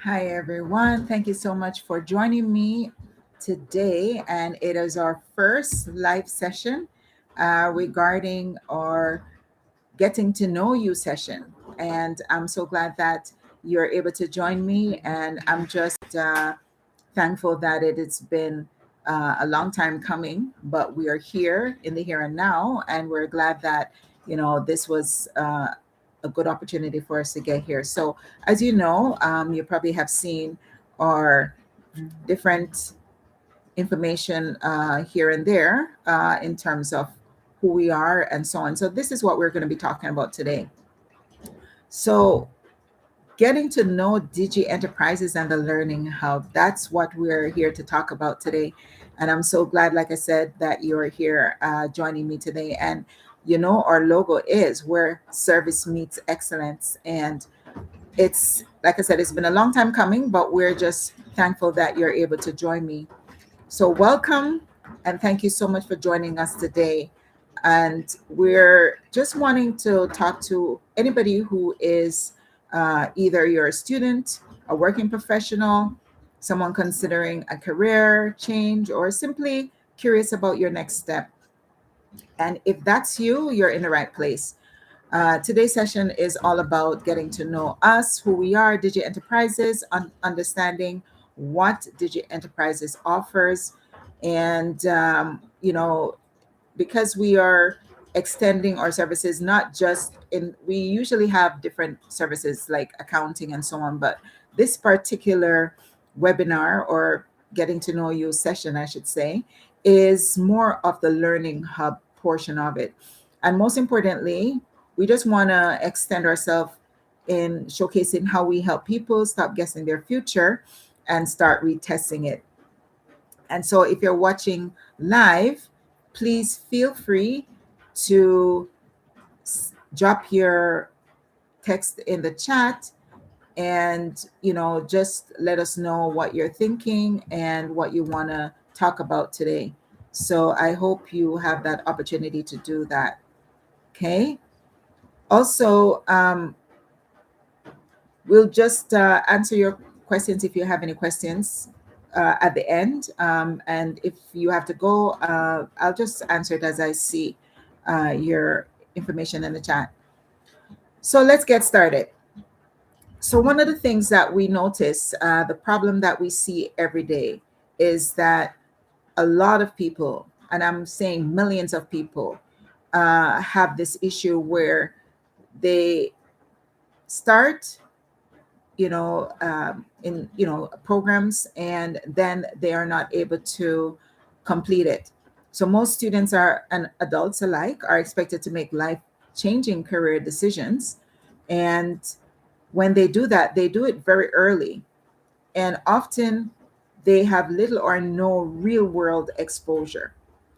Hi, everyone. Thank you so much for joining me today. And it is our first live session regarding our getting to know you session. And I'm so glad that you're able to join me. And I'm just thankful that it has been a long time coming, but we are here in the here and now. And we're glad that, this was a good opportunity for us to get here. So, as you know, you probably have seen our different information here and there in terms of who we are and so on. So, this is what we're going to be talking about today. So, getting to know DG Enterprises and the Learning Hub, that's what we're here to talk about today. And I'm so glad, like I said, that you're here joining me today. And our logo is where service meets excellence. And it's, like I said, it's been a long time coming, but we're just thankful that you're able to join me. So, welcome and thank you so much for joining us today. And we're just wanting to talk to anybody who is either you're a student, a working professional, someone considering a career change, or simply curious about your next step. And if that's you, you're in the right place. Today's session is all about getting to know us, who we are, Digi Enterprises, understanding what Digi Enterprises offers, and because we are extending our services, not just in, we usually have different services like accounting and so on, but this particular webinar or getting to know you session, I should say, is more of the learning hub portion of it. And most importantly, we just want to extend ourselves in showcasing how we help people stop guessing their future and start retesting it. And so if you're watching live, please feel free to drop your text in the chat and just let us know what you're thinking and what you want to talk about today. So I hope you have that opportunity to do that. Okay. Also, we'll just answer your questions if you have any questions at the end. And if you have to go, I'll just answer it as I see your information in the chat. So let's get started. So, one of the things that we notice, the problem that we see every day, is that a lot of people, and I'm saying millions of people, have this issue where they start in programs, and then they are not able to complete it. So most students are and adults alike are expected to make life changing career decisions, and when they do that, they do it very early, and often they have little or no real world exposure.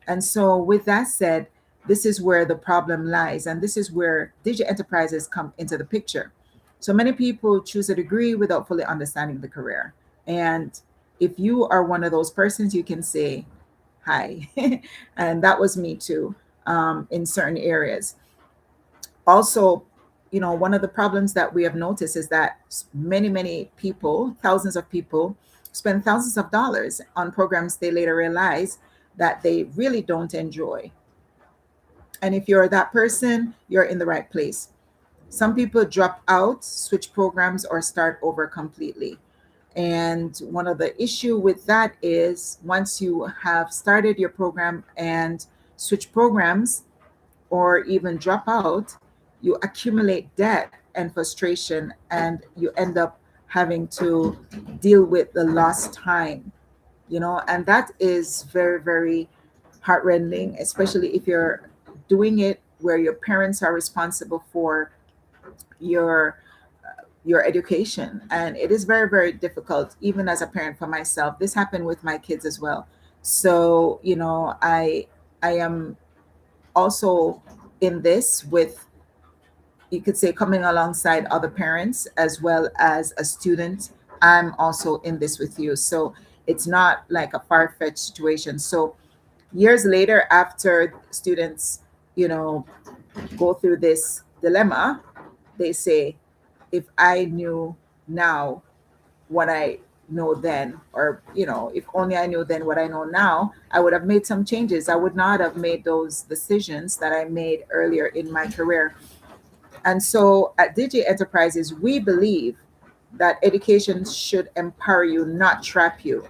And so, with that said, this is where the problem lies, and this is where digital enterprises come into the picture. So, many people choose a degree without fully understanding the career. And if you are one of those persons, you can say, hi. And that was me too, in certain areas. Also, one of the problems that we have noticed is that many people, thousands of people, spend thousands of dollars on programs they later realize that they really don't enjoy. And if you're that person, you're in the right place. Some people drop out, switch programs, or start over completely. And one of the issue with that is once you have started your program and switch programs or even drop out, you accumulate debt and frustration, and you end up having to deal with the lost time, and that is very, very heartrending, especially if you're doing it where your parents are responsible for your your education. And it is very, very difficult, even as a parent for myself. This happened with my kids as well. So I am also in this with, you could say, coming alongside other parents as well as a student. I'm also in this with you. So it's not like a far-fetched situation. So years later, after students, you know, go through this dilemma, they say, if I knew now, what I know then, or if only I knew then what I know now, I would have made some changes. I would not have made those decisions that I made earlier in my career. And so at DJ Enterprises, we believe that education should empower you, not trap you.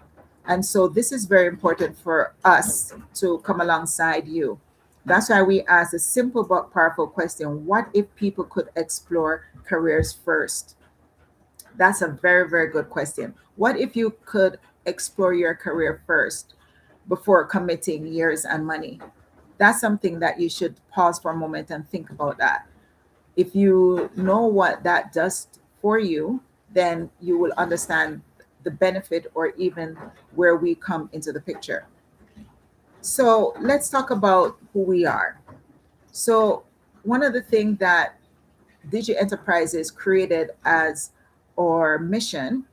And so this is very important for us to come alongside you. That's why we ask a simple but powerful question: what if people could explore careers first? That's a very, very good question. What if you could explore your career first before committing years and money? That's something that you should pause for a moment and think about that. If you know what that does for you, then you will understand the benefit or even where we come into the picture. So let's talk about who we are. So, one of the things that Digi Enterprises created as our mission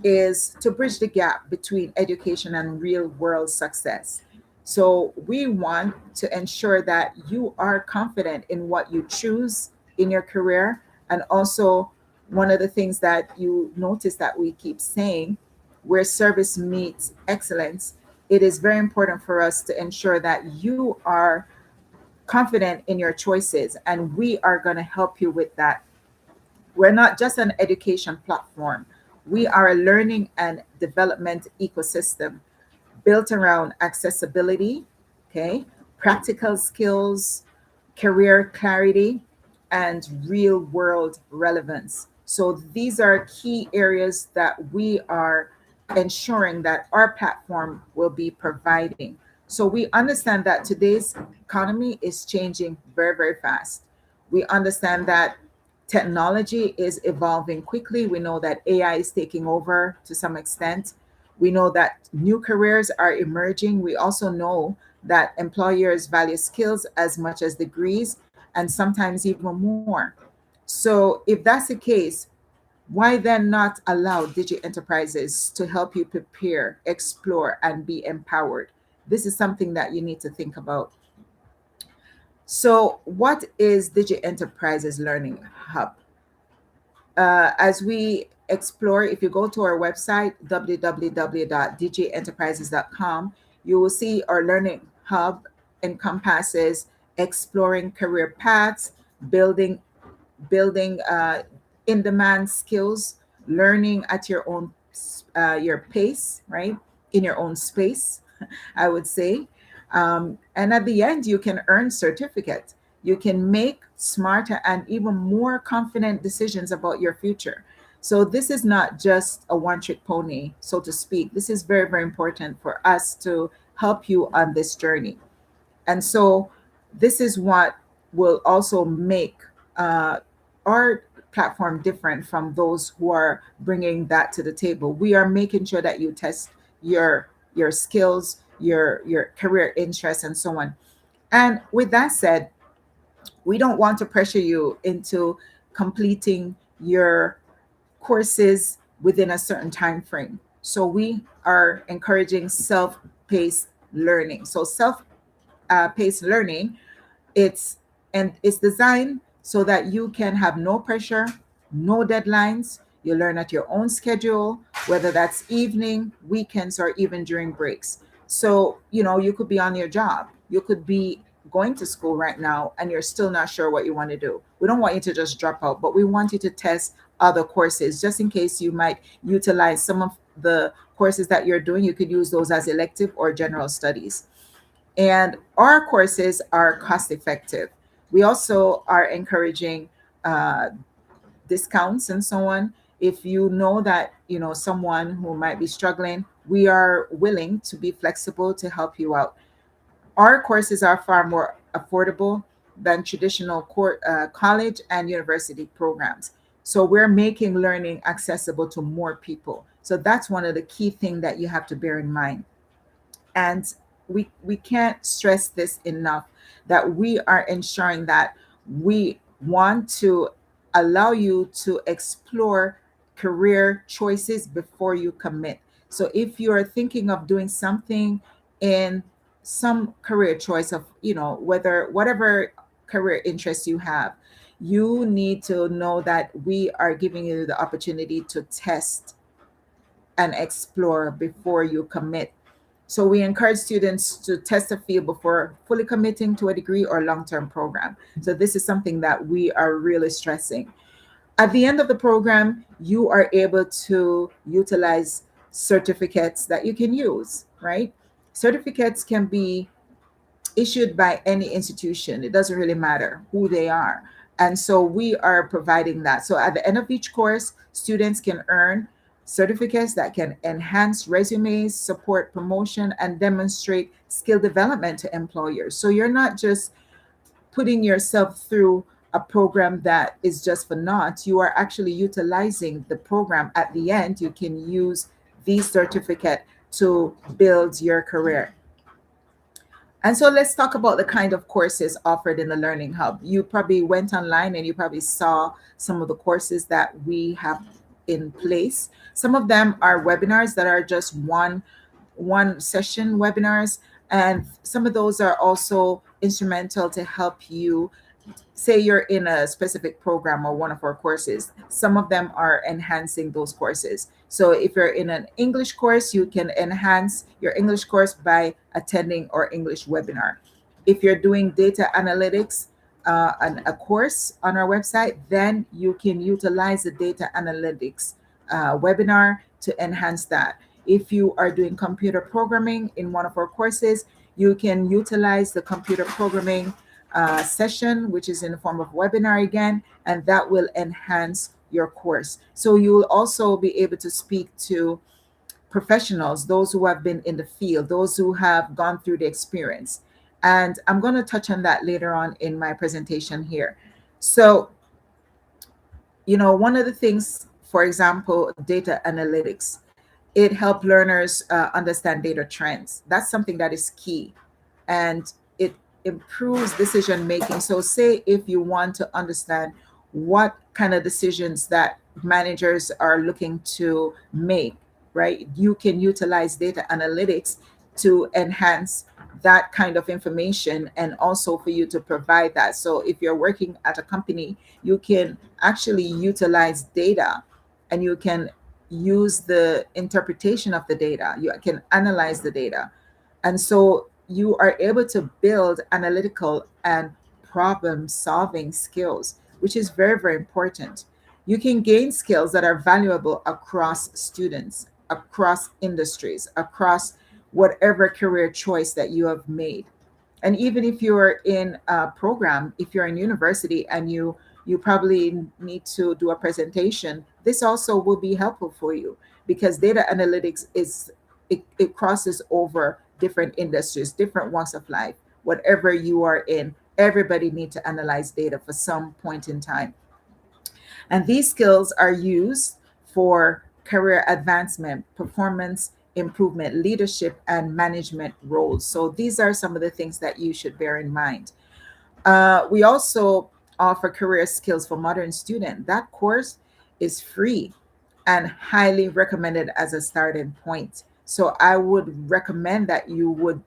is to bridge the gap between education and real world success. So we want to ensure that you are confident in what you choose in your career. And also, one of the things that you notice that we keep saying, where service meets excellence, it is very important for us to ensure that you are confident in your choices, and we are going to help you with that. We're not just an education platform. We are a learning and development ecosystem built around accessibility, okay, practical skills, career clarity, and real world relevance. So these are key areas that we are ensuring that our platform will be providing. So we understand that today's economy is changing very, very fast. We understand that technology is evolving quickly. We know that AI is taking over to some extent. We know that new careers are emerging. We also know that employers value skills as much as degrees, and sometimes even more. So, if that's the case, why then not allow Digi Enterprises to help you prepare, explore, and be empowered? This is something that you need to think about. So, what is Digi Enterprises Learning Hub? As we explore, if you go to our website, www.djenterprises.com, you will see our learning hub encompasses exploring career paths, building building in-demand skills, learning at your pace, right, in your own space, I would say. And at the end, you can earn certificate. You can make smarter and even more confident decisions about your future. So this is not just a one-trick pony, so to speak. This is very, very important for us to help you on this journey. And so this is what will also make uh, our platform different from those who are bringing that to the table. We are making sure that you test your skills, your career interests, and so on. And with that said, we don't want to pressure you into completing your courses within a certain time frame. So we are encouraging self-paced learning. So self-paced learning, it's it's designed so that you can have no pressure, no deadlines. You learn at your own schedule, whether that's evening, weekends, or even during breaks. So, you could be on your job. You could be going to school right now and you're still not sure what you want to do. We don't want you to just drop out, but we want you to test other courses just in case you might utilize some of the courses that you're doing. You could use those as elective or general studies. And our courses are cost effective. We also are encouraging uh, discounts and so on. If you know that someone who might be struggling, we are willing to be flexible to help you out. Our courses are far more affordable than traditional college and university programs. So we're making learning accessible to more people. So that's one of the key things that you have to bear in mind. And we can't stress this enough, that we are ensuring that we want to allow you to explore career choices before you commit. So if you're thinking of doing something in some career choice of, whether whatever career interest you have, you need to know that we are giving you the opportunity to test and explore before you commit. So we encourage students to test a field before fully committing to a degree or long-term program. So this is something that we are really stressing. At the end of the program, you are able to utilize certificates that you can use, right? Certificates can be issued by any institution. It doesn't really matter who they are. And so we are providing that. So at the end of each course, students can earn certificates that can enhance resumes, support promotion, and demonstrate skill development to employers. So you're not just putting yourself through a program that is just for naught. You are actually utilizing the program. At the end, you can use these certificate to build your career. And so let's talk about the kind of courses offered in the Learning Hub. You probably went online and you probably saw some of the courses that we have in place. Some of them are webinars that are just one session webinars, and some of those are also instrumental to help you. Say you're in a specific program or one of our courses, some of them are enhancing those courses. So if you're in an English course, you can enhance your English course by attending our English webinar. If you're doing data analytics, a course on our website, then you can utilize the data analytics webinar to enhance that. If you are doing computer programming in one of our courses, you can utilize the computer programming session, which is in the form of webinar again, and that will enhance your course. So you will also be able to speak to professionals, those who have been in the field, those who have gone through the experience. And I'm going to touch on that later on in my presentation here. So, one of the things, for example, data analytics, it helped learners understand data trends. That's something that is key, and it improves decision making. So say if you want to understand what kind of decisions that managers are looking to make, right, you can utilize data analytics to enhance that kind of information, and also for you to provide that. So if you're working at a company, you can actually utilize data, and you can use the interpretation of the data, you can analyze the data, and so you are able to build analytical and problem solving skills, which is very, very important. You can gain skills that are valuable across students, across industries, across whatever career choice that you have made. And even if you're in a program, if you're in university and you probably need to do a presentation, this also will be helpful for you, because data analytics it crosses over different industries, different walks of life. Whatever you are in, everybody needs to analyze data for some point in time. And these skills are used for career advancement, performance improvement, leadership, and management roles. So these are some of the things that you should bear in mind. We also offer career skills for modern student. That course is free and highly recommended as a starting point. So I would recommend that you would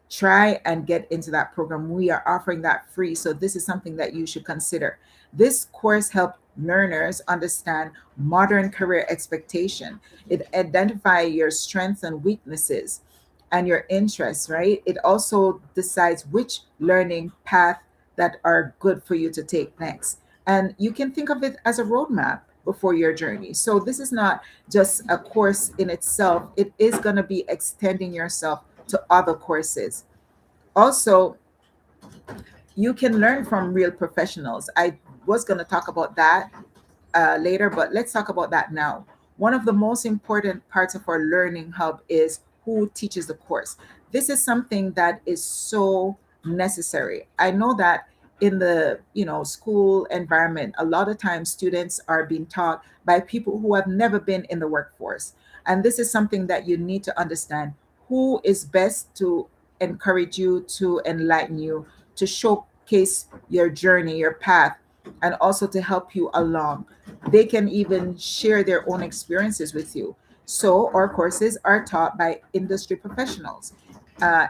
try and get into that program. We are offering that free. So this is something that you should consider. This course helps learners understand modern career expectation. It identify your strengths and weaknesses and your interests, right? It also decides which learning path that are good for you to take next. And you can think of it as a roadmap before your journey. So this is not just a course in itself. It is going to be extending yourself to other courses. Also, you can learn from real professionals. I was going to talk about that later, but let's talk about that now. One of the most important parts of our learning hub is who teaches the course. This is something that is so necessary. I know that in the school environment, a lot of times students are being taught by people who have never been in the workforce. And this is something that you need to understand. Who is best to encourage you, to enlighten you, to showcase your journey, your path, and also to help you along. They can even share their own experiences with you. So, our courses are taught by industry professionals,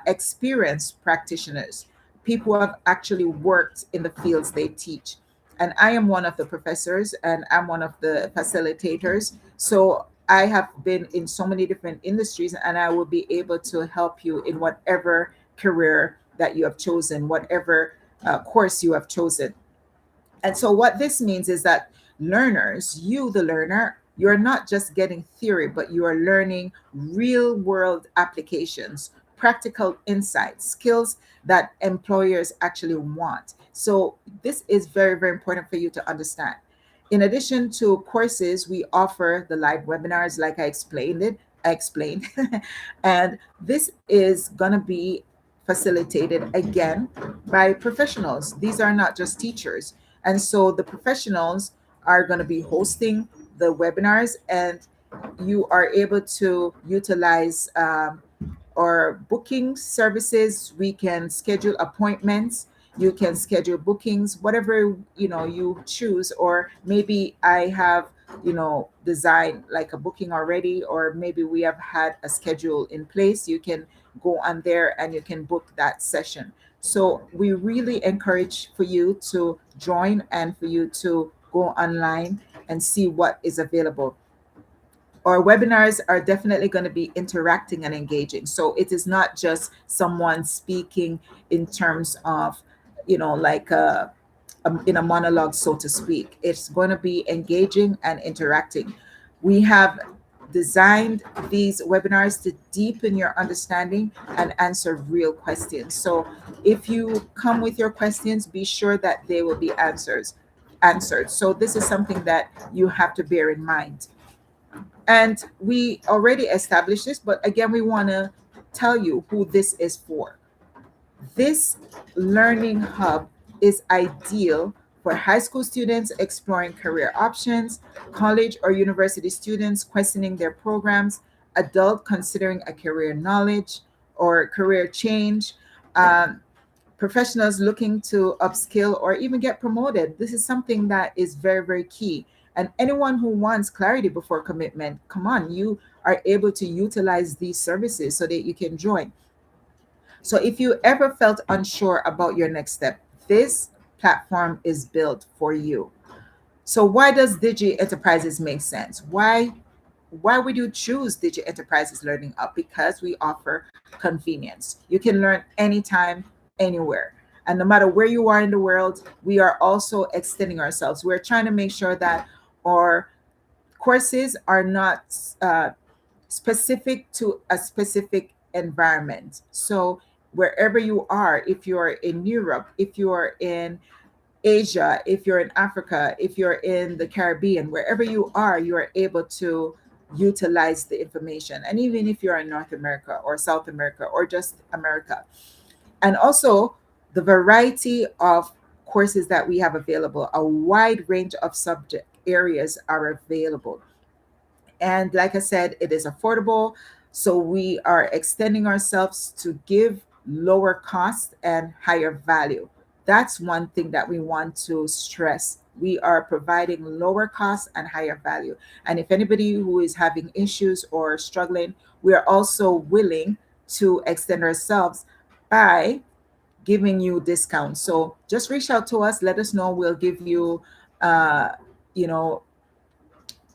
experienced practitioners, people who have actually worked in the fields they teach. And I am one of the professors and I'm one of the facilitators. So, I have been in so many different industries, and I will be able to help you in whatever career that you have chosen, whatever course you have chosen. And so, what this means is that learners, you, the learner, you're not just getting theory, but you are learning real world applications, practical insights, skills that employers actually want. So, this is very, very important for you to understand. In addition to courses, we offer the live webinars, like I explained, and this is going to be facilitated again by professionals. These are not just teachers, and so the professionals are going to be hosting the webinars, and you are able to utilize or booking services. We can schedule appointments. You can schedule bookings, whatever you choose. Or maybe I have designed like a booking already, or maybe we have had a schedule in place. You can go on there and you can book that session. So we really encourage for you to join and for you to go online and see what is available. Our webinars are definitely going to be interacting and engaging. So it is not just someone speaking in terms of, like in a monologue, so to speak. It's going to be engaging and interacting. We have designed these webinars to deepen your understanding and answer real questions. So if you come with your questions, be sure that they will be answered. So this is something that you have to bear in mind. And we already established this, but again, we want to tell you who this is for. This learning hub is ideal for high school students exploring career options, college or university students questioning their programs, adult considering a career knowledge or career change, um, professionals looking to upskill or even get promoted. This is something that is very, very key. And anyone who wants clarity before commitment, come on, you are able to utilize these services so that you can join. So if you ever felt unsure about your next step, this platform is built for you. So why does Digi Enterprises make sense? Why would you choose Digi Enterprises Learning Hub? Because we offer convenience. You can learn anytime, anywhere. And no matter where you are in the world, we are also extending ourselves. We're trying to make sure that our courses are not specific to a specific environment. So wherever you are, if you're in Europe, if you're in Asia, if you're in Africa, if you're in the Caribbean, wherever you are able to utilize the information. And even if you're in North America or South America or just America. And also the variety of courses that we have available, a wide range of subject areas are available. And like I said, it is affordable. So we are extending ourselves to give lower cost and higher value. That's one thing that we want to stress. We are providing lower cost and higher value. And if anybody who is having issues or struggling, we are also willing to extend ourselves by giving you discounts. So just reach out to us, let us know. We'll give you, uh, you know,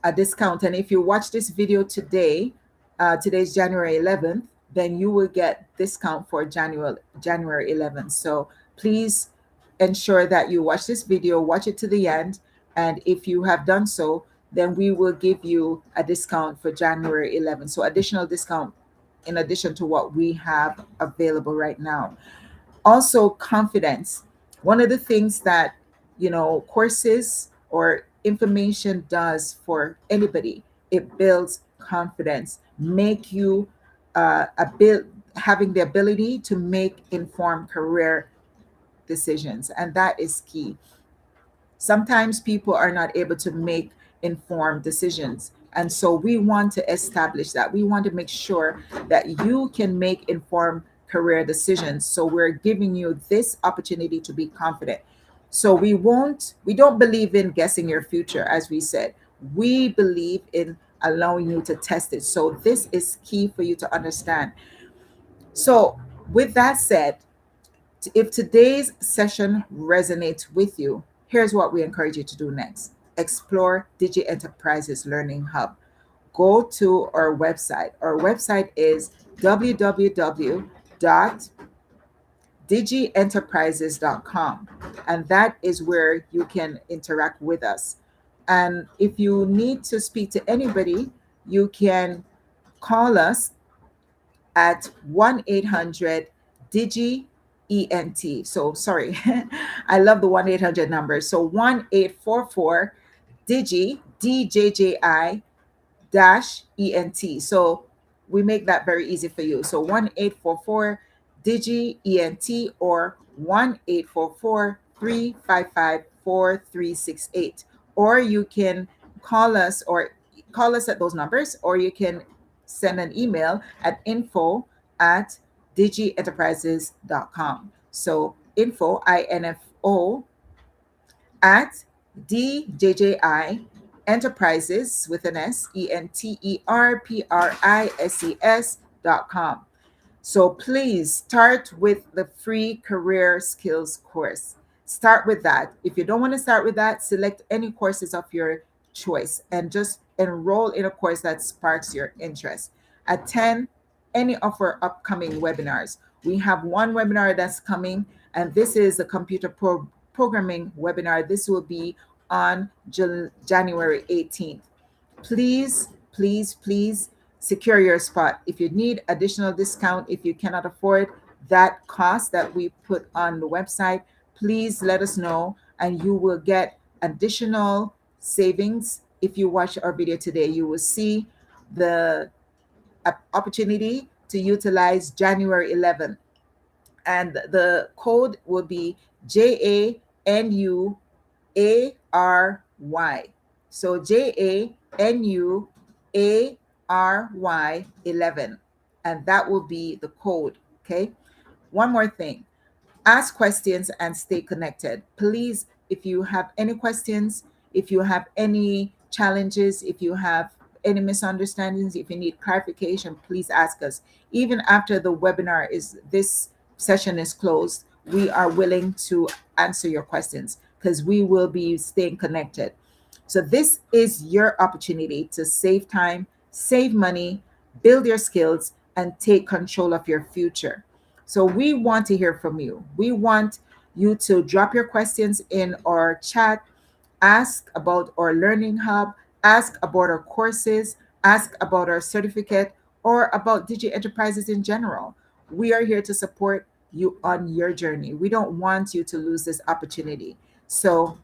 a discount. And if you watch this video today, today's January 11th, then you will get discount for January 11th. So please ensure that you watch this video, watch it to the end. And if you have done so, then we will give you a discount for January 11th. So additional discount in addition to what we have available right now. Also, confidence. One of the things that courses or information does for anybody, it builds confidence, make you a bit having the ability to make informed career decisions, and that is key. Sometimes people are not able to make informed decisions, and so we want to establish that. We want to make sure that you can make informed career decisions. So we're giving you this opportunity to be confident. So we don't believe in guessing your future, as we said. We believe in allowing you to test it. So this is key for you to understand. So with that said, if today's session resonates with you, here's what we encourage you to do next. Explore Digi Enterprises Learning Hub. go to our website. Our website is www.digienterprises.com, and that is where you can interact with us. And if you need to speak to anybody, you can call us at 1-800 Digi ENT. So sorry, I love the 1-800 number. So 1-844 Digi DJJI dash ENT. So we make that very easy for you. So 1-844 Digi ENT or 1-844-355-4368. Or you can call us at those numbers, or you can send an email at info @digienterprises.com. So info at DJJI Enterprises with an S, ENTERPRISES.com. So please start with the free career skills course. Start with that. If you don't want to start with that, select any courses of your choice and just enroll in a course that sparks your interest. Attend any of our upcoming webinars. We have one webinar that's coming, and this is a programming webinar. This will be on January 18th. Please, please, please secure your spot. If you need additional discount, if you cannot afford that cost that we put on the website, please let us know and you will get additional savings. If you watch our video today, you will see the opportunity to utilize January 11th, and the code will be JANUARY. So JANUARY 11, and that will be the code. Okay. One more thing, ask questions and stay connected. Please, if you have any questions, if you have any challenges, if you have any misunderstandings, if you need clarification, please ask us. Even after the webinar this session is closed, we are willing to answer your questions because we will be staying connected. So this is your opportunity to save time, save money, build your skills, and take control of your future. So we want to hear from you. We want you to drop your questions in our chat, ask about our learning hub, ask about our courses, ask about our certificate, or about Digi Enterprises in general. We are here to support you on your journey. We don't want you to lose this opportunity. So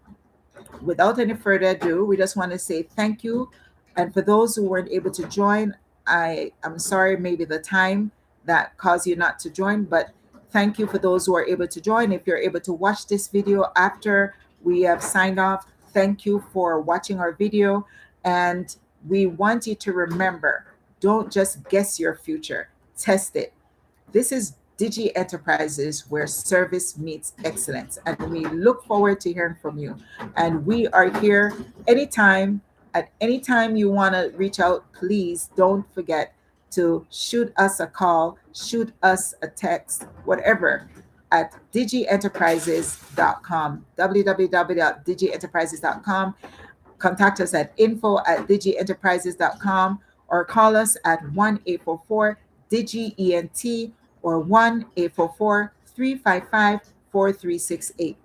without any further ado, we just want to say thank you. And for those who weren't able to join, I'm sorry, maybe the time that caused you not to join, but thank you for those who are able to join. If you're able to watch this video after we have signed off, thank you for watching our video. And we want you to remember, don't just guess your future, test it. This is Digi Enterprises, where service meets excellence. And we look forward to hearing from you. And we are here anytime. At any time you want to reach out, please don't forget to shoot us a call, shoot us a text, whatever, at digienterprises.com, www.digienterprises.com. Contact us at info@digienterprises.com or call us at 1-844-DIGI-ENT or 1-844-355-4368.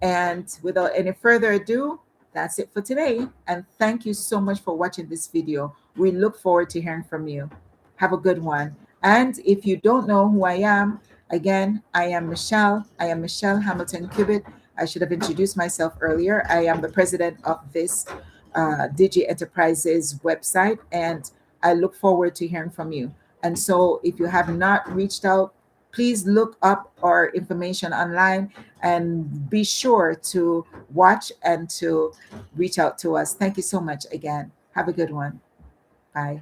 And without any further ado, that's it for today. And thank you so much for watching this video. We look forward to hearing from you. Have a good one. And if you don't know who I am, again, I am Michelle. I am Michelle Hamilton Cubitt. I should have introduced myself earlier. I am the president of this Digi Enterprises website, and I look forward to hearing from you. And so if you have not reached out, please look up our information online and be sure to watch and to reach out to us. Thank you so much again. Have a good one. Bye.